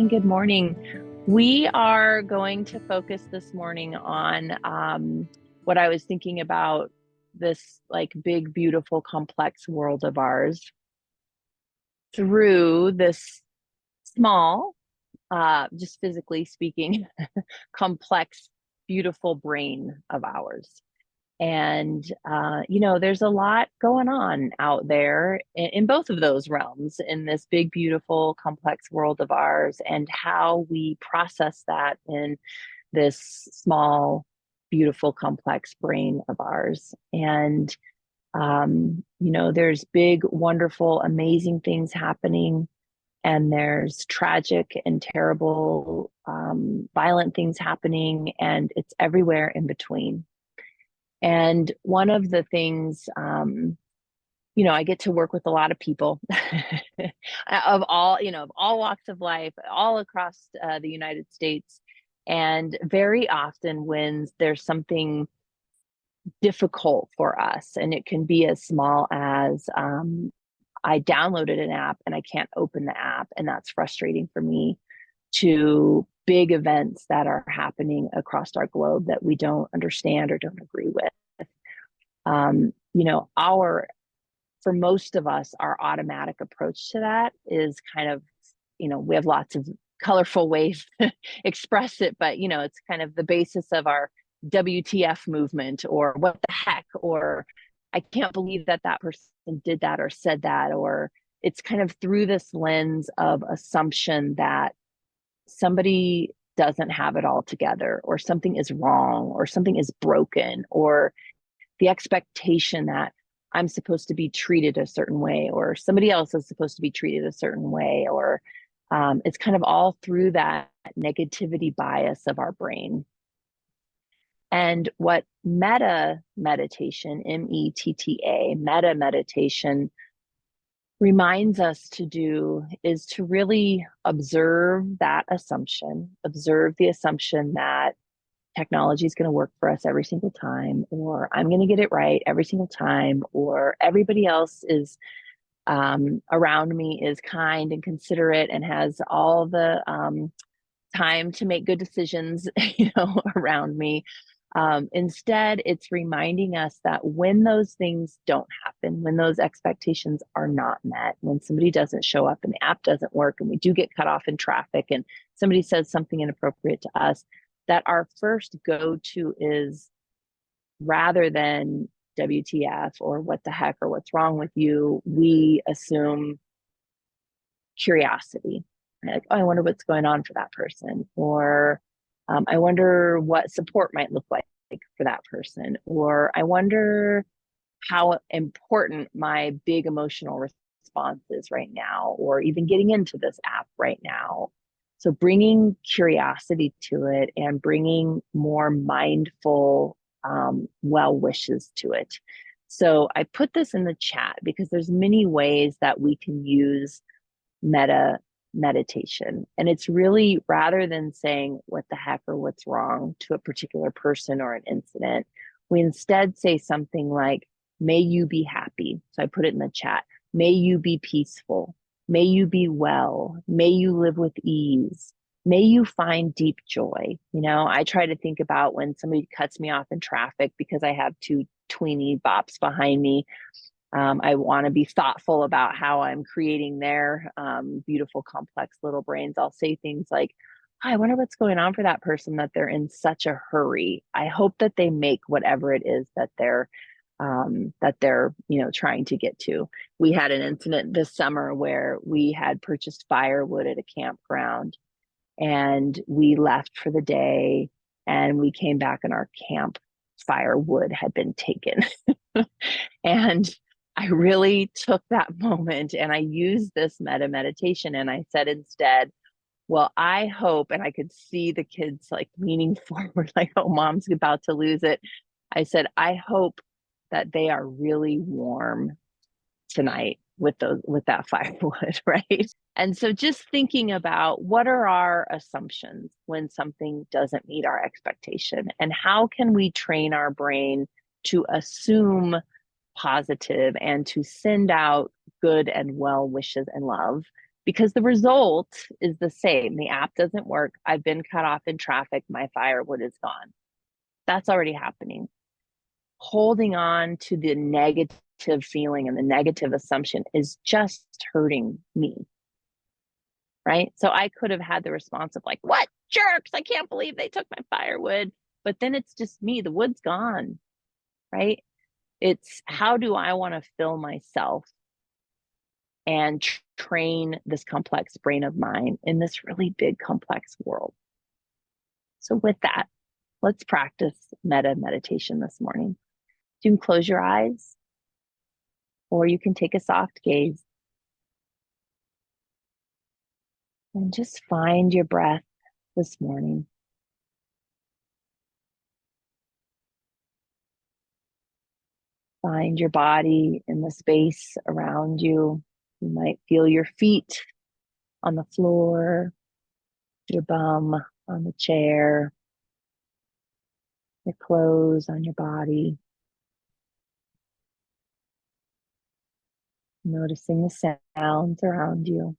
morning. Good morning. We are going to focus this morning on what I was thinking about, this like big, beautiful, complex world of ours through this small, just physically speaking, complex, beautiful brain of ours. And, there's a lot going on out there in both of those realms, in this big, beautiful, complex world of ours, and how we process that in this small, beautiful, complex brain of ours. And, there's big, wonderful, amazing things happening. And there's tragic and terrible, violent things happening, and it's everywhere in between. And one of the things, I get to work with a lot of people of all walks of life, all across the United States. And very often when there's something difficult for us, and it can be as small as I downloaded an app and I can't open the app, and that's frustrating for me, to big events that are happening across our globe that we don't understand or don't agree with. For most of us, our automatic approach to that is kind of, we have lots of colorful ways to express it, but, it's kind of the basis of our WTF movement, or what the heck, or I can't believe that person did that or said that, or it's kind of through this lens of assumption that somebody doesn't have it all together, or something is wrong, or something is broken, or the expectation that I'm supposed to be treated a certain way, or somebody else is supposed to be treated a certain way, or it's kind of all through that negativity bias of our brain. And what meta meditation, METTA, meta meditation, reminds us to do is to really observe that assumption, observe the assumption that technology is going to work for us every single time, or I'm going to get it right every single time, or everybody else is around me is kind and considerate and has all the time to make good decisions, around me. Instead, it's reminding us that when those things don't happen, when those expectations are not met, when somebody doesn't show up and the app doesn't work, and we do get cut off in traffic, and somebody says something inappropriate to us, that our first go-to is, rather than WTF or what the heck or what's wrong with you, we assume curiosity. Like, oh, I wonder what's going on for that person, or I wonder what support might look like for that person, or I wonder how important my big emotional response is right now, or even getting into this app right now. So bringing curiosity to it and bringing more mindful well wishes to it. So I put this in the chat because there's many ways that we can use meta meditation. And it's really, rather than saying what the heck or what's wrong to a particular person or an incident, we instead say something like, may you be happy. So I put it in the chat. May you be peaceful. May you be well. May you live with ease. May you find deep joy. I try to think about when somebody cuts me off in traffic because I have two tweeny bops behind me. I want to be thoughtful about how I'm creating their beautiful, complex little brains. I'll say things like, I wonder what's going on for that person, that they're in such a hurry. I hope that they make whatever it is that they're trying to get to. We had an incident this summer where we had purchased firewood at a campground, and we left for the day, and we came back and our camp firewood had been taken. And I really took that moment and I used this meta meditation, and I said instead, well, I hope, and I could see the kids like leaning forward, like, oh, mom's about to lose it. I said, I hope that they are really warm tonight with that firewood, right? And so just thinking about, what are our assumptions when something doesn't meet our expectation, and how can we train our brain to assume positive and to send out good and well wishes and love, because the result is the same. The app doesn't work. I've been cut off in traffic. My firewood is gone. That's already happening. Holding on to the negative feeling and the negative assumption is just hurting me. Right. So I could have had the response of like, what jerks? I can't believe they took my firewood. But then it's just me. The wood's gone. Right. It's how do I want to fill myself and train this complex brain of mine in this really big, complex world. So, with that, let's practice metta meditation this morning. You can close your eyes, or you can take a soft gaze and just find your breath this morning. Find your body in the space around you. You might feel your feet on the floor, your bum on the chair, your clothes on your body. Noticing the sounds around you.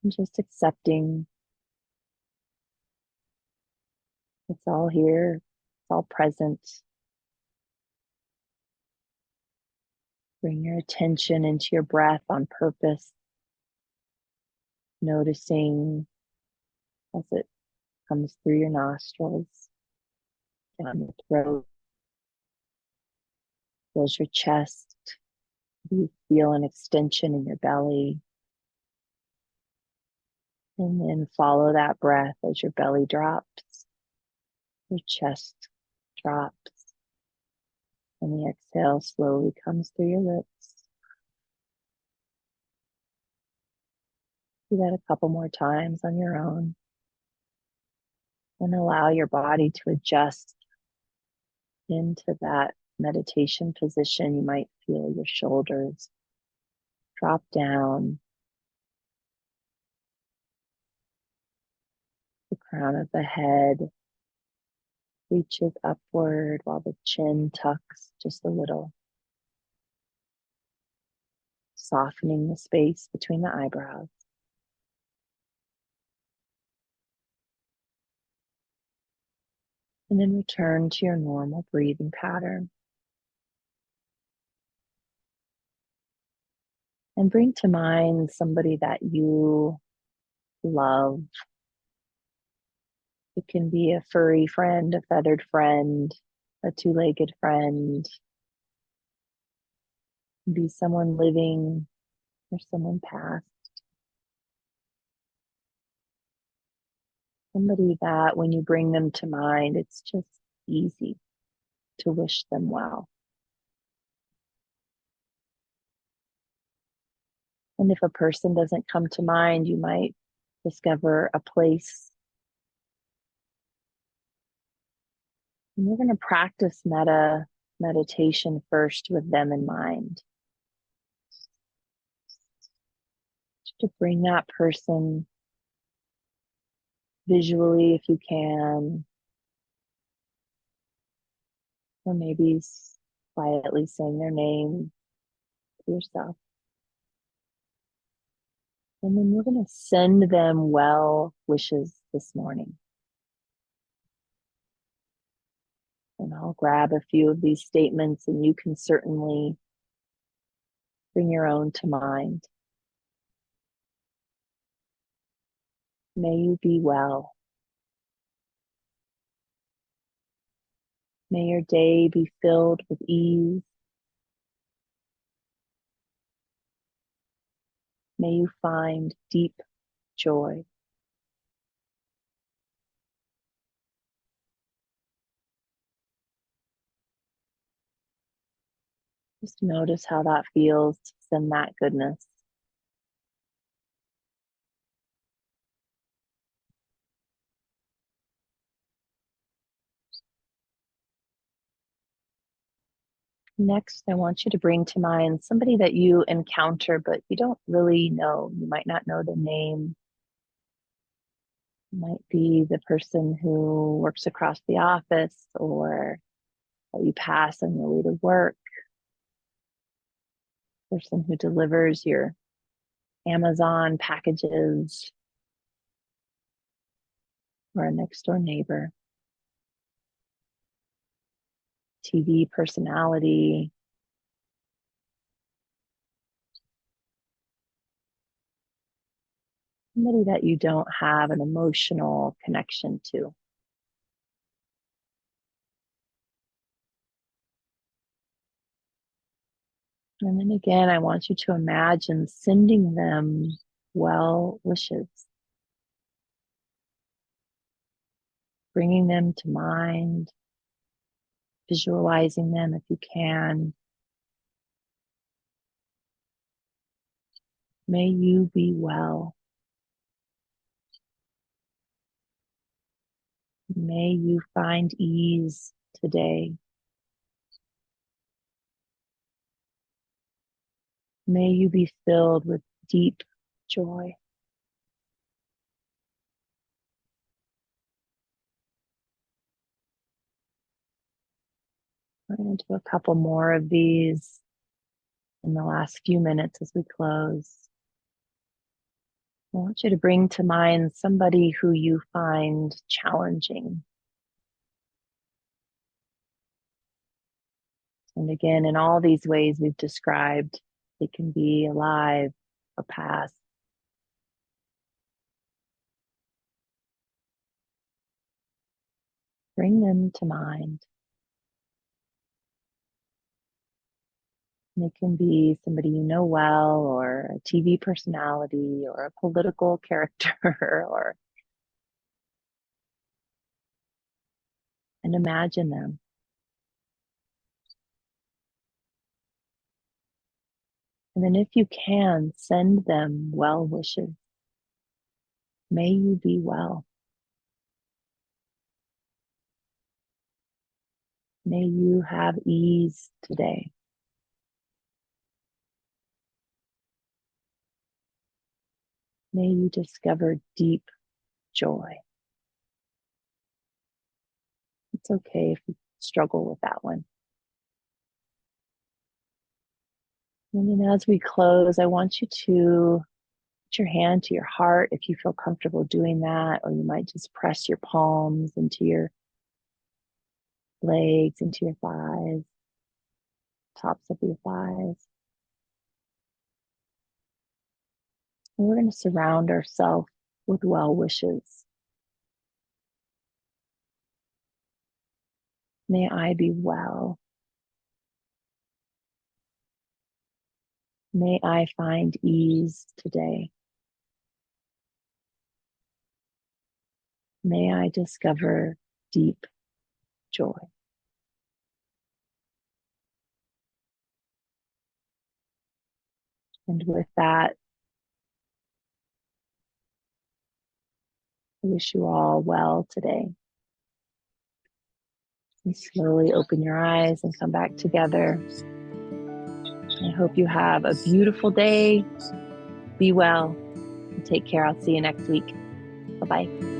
And just accepting it's all here, it's all present. Bring your attention into your breath on purpose, noticing as it comes through your nostrils, down your throat, fills your chest. You feel an extension in your belly. And then follow that breath as your belly drops, your chest drops, and the exhale slowly comes through your lips. Do that a couple more times on your own. And allow your body to adjust into that meditation position. You might feel your shoulders drop down, the crown of the head reaches upward while the chin tucks just a little, softening the space between the eyebrows. And then return to your normal breathing pattern. And bring to mind somebody that you love. It can be a furry friend, a feathered friend, a two-legged friend. It can be someone living or someone past. Somebody that when you bring them to mind, it's just easy to wish them well. And if a person doesn't come to mind, you might discover a place. And we're going to practice metta meditation first with them in mind. To bring that person visually if you can, or maybe quietly saying their name to yourself. And then we're going to send them well wishes this morning. And I'll grab a few of these statements and you can certainly bring your own to mind. May you be well. May your day be filled with ease. May you find deep joy. Just notice how that feels to send that goodness. Next, I want you to bring to mind somebody that you encounter, but you don't really know. You might not know their name. It might be the person who works across the office or that you pass on your way to work. person who delivers your Amazon packages, or a next door neighbor, TV personality, somebody that you don't have an emotional connection to. And then again, I want you to imagine sending them well wishes, bringing them to mind, visualizing them if you can. May you be well. May you find ease today. May you be filled with deep joy. We're going to do a couple more of these in the last few minutes as we close. I want you to bring to mind somebody who you find challenging. And again, in all these ways we've described, it can be alive or past. Bring them to mind. And it can be somebody you know well, or a TV personality, or a political character, and imagine them. And then if you can, send them well wishes. May you be well. May you have ease today. May you discover deep joy. It's okay if you struggle with that one. And then as we close, I want you to put your hand to your heart if you feel comfortable doing that, or you might just press your palms into your legs, into your thighs, tops of your thighs. And we're going to surround ourselves with well wishes. May I be well. May I find ease today. May I discover deep joy. And with that, I wish you all well today. And slowly open your eyes and come back together. I hope you have a beautiful day. Be well and take care. I'll see you next week. Bye-bye.